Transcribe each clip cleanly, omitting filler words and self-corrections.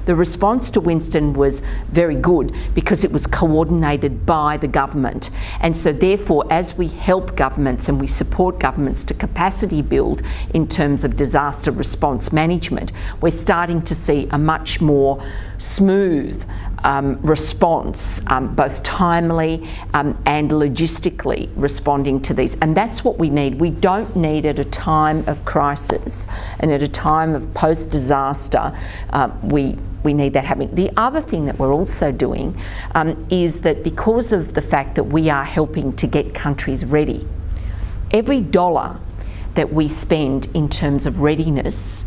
the response to Winston was very good because it was coordinated by the government. And so therefore, as we help governments and we support governments to capacity build in terms of disaster response management, we're starting to see a much more smooth response, both timely and logistically responding to these. And that's what we need. We don't need, at a time of crisis and at a time of post-disaster, we need that happening. The other thing that we're also doing is that because of the fact that we are helping to get countries ready, every dollar that we spend in terms of readiness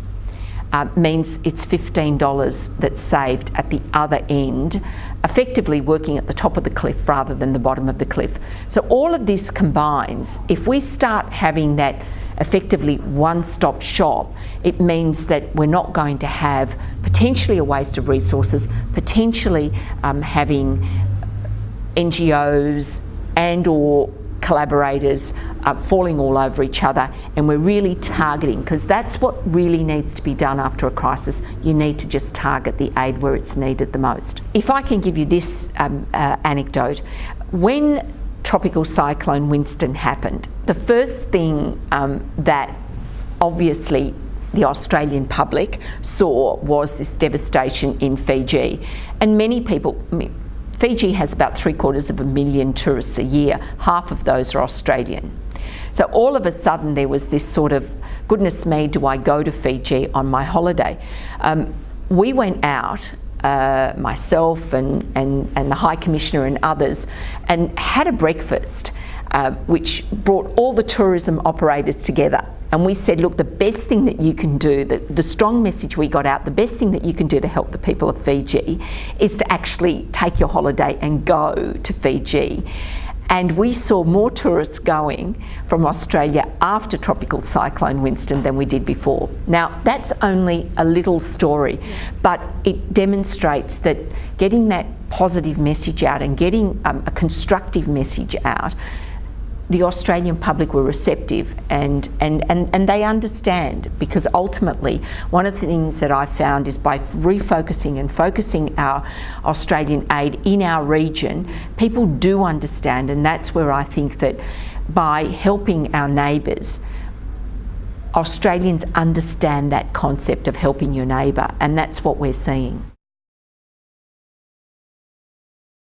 means it's $15 that's saved at the other end, effectively working at the top of the cliff rather than the bottom of the cliff. So all of this combines. If we start having that effectively one-stop shop, it means that we're not going to have potentially a waste of resources, potentially having NGOs and or collaborators falling all over each other, and we're really targeting, because that's what really needs to be done after a crisis. You need to just target the aid where it's needed the most. If I can give you this anecdote, when Tropical Cyclone Winston happened, the first thing that obviously the Australian public saw was this devastation in Fiji, and many people, Fiji has about 750,000 tourists a year. Half of those are Australian. So all of a sudden there was this sort of, goodness me, do I go to Fiji on my holiday? We went out, myself and the High Commissioner and others, and had a breakfast which brought all the tourism operators together. And we said, look, the best thing that you can do, the strong message we got out, the best thing that you can do to help the people of Fiji is to actually take your holiday and go to Fiji. And we saw more tourists going from Australia after Tropical Cyclone Winston than we did before. Now, that's only a little story, but it demonstrates that getting that positive message out and getting a constructive message out, the Australian public were receptive and they understand, because ultimately one of the things that I found is by refocusing and focusing our Australian aid in our region, people do understand, and that's where I think that by helping our neighbours, Australians understand that concept of helping your neighbour, and that's what we're seeing.